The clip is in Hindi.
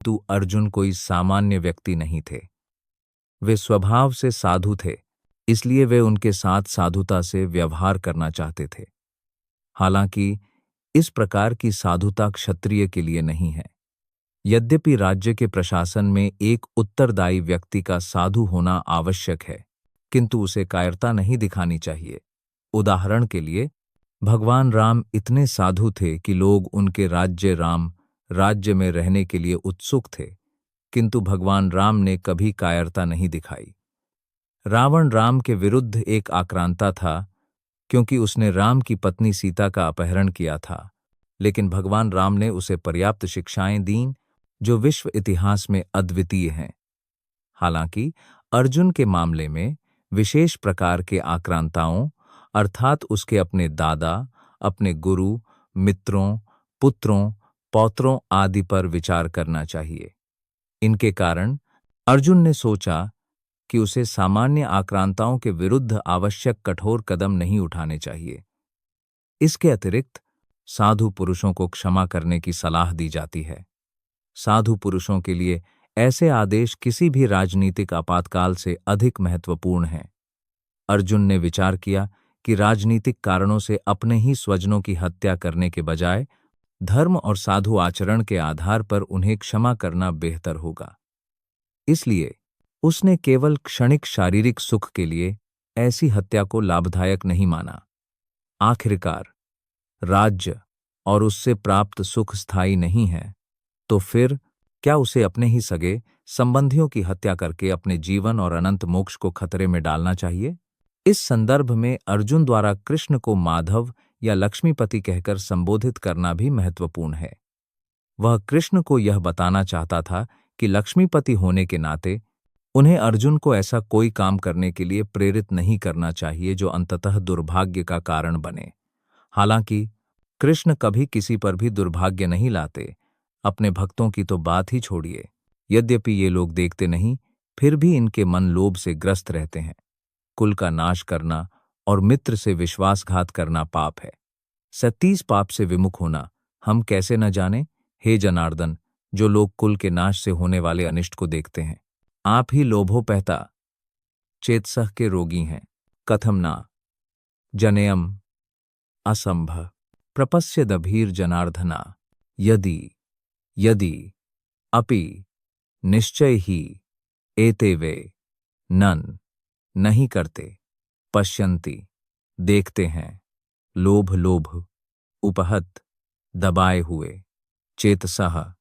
तू अर्जुन कोई सामान्य व्यक्ति नहीं थे। वे स्वभाव से साधु थे, इसलिए वे उनके साथ साधुता से व्यवहार करना चाहते थे। हालांकि इस प्रकार की साधुता क्षत्रिय के लिए नहीं है। यद्यपि राज्य के प्रशासन में एक उत्तरदायी व्यक्ति का साधु होना आवश्यक है, किंतु उसे कायरता नहीं दिखानी चाहिए। उदाहरण के लिए, भगवान राम इतने साधु थे कि लोग उनके राज्य में रहने के लिए उत्सुक थे, किंतु भगवान राम ने कभी कायरता नहीं दिखाई। रावण राम के विरुद्ध एक आक्रांता था, क्योंकि उसने राम की पत्नी सीता का अपहरण किया था, लेकिन भगवान राम ने उसे पर्याप्त शिक्षाएं दीं जो विश्व इतिहास में अद्वितीय हैं। हालांकि अर्जुन के मामले में विशेष प्रकार के आक्रांताओं अर्थात उसके अपने दादा, अपने गुरु, मित्रों, पुत्रों, पौत्रों आदि पर विचार करना चाहिए। इनके कारण अर्जुन ने सोचा कि उसे सामान्य आक्रांताओं के विरुद्ध आवश्यक कठोर कदम नहीं उठाने चाहिए। इसके अतिरिक्त साधु पुरुषों को क्षमा करने की सलाह दी जाती है। साधु पुरुषों के लिए ऐसे आदेश किसी भी राजनीतिक आपातकाल से अधिक महत्वपूर्ण हैं। अर्जुन ने विचार किया कि राजनीतिक कारणों से अपने ही स्वजनों की हत्या करने के बजाय धर्म और साधु आचरण के आधार पर उन्हें क्षमा करना बेहतर होगा। इसलिए उसने केवल क्षणिक शारीरिक सुख के लिए ऐसी हत्या को लाभदायक नहीं माना। आखिरकार राज्य और उससे प्राप्त सुख स्थायी नहीं है, तो फिर क्या उसे अपने ही सगे संबंधियों की हत्या करके अपने जीवन और अनंत मोक्ष को खतरे में डालना चाहिए? इस संदर्भ में अर्जुन द्वारा कृष्ण को माधव या लक्ष्मीपति कहकर संबोधित करना भी महत्वपूर्ण है। वह कृष्ण को यह बताना चाहता था कि लक्ष्मीपति होने के नाते उन्हें अर्जुन को ऐसा कोई काम करने के लिए प्रेरित नहीं करना चाहिए जो अंततः दुर्भाग्य का कारण बने। हालांकि कृष्ण कभी किसी पर भी दुर्भाग्य नहीं लाते, अपने भक्तों की तो बात ही छोड़िए। यद्यपि ये लोग देखते नहीं, फिर भी इनके मन लोभ से ग्रस्त रहते हैं। कुल का नाश करना और मित्र से विश्वासघात करना पाप है। 37 पाप से विमुख होना हम कैसे न जाने? हे जनार्दन, जो लोग कुल के नाश से होने वाले अनिष्ट को देखते हैं, आप ही लोभोपहता चेतसः के रोगी हैं। कथम ना जनेयम असंभ प्रपश्यदभीर जनार्दना यदि अपि निश्चय ही एते वे नन नहीं करते पश्यन्ति देखते हैं लोभ उपहत दबाए हुए चेतसः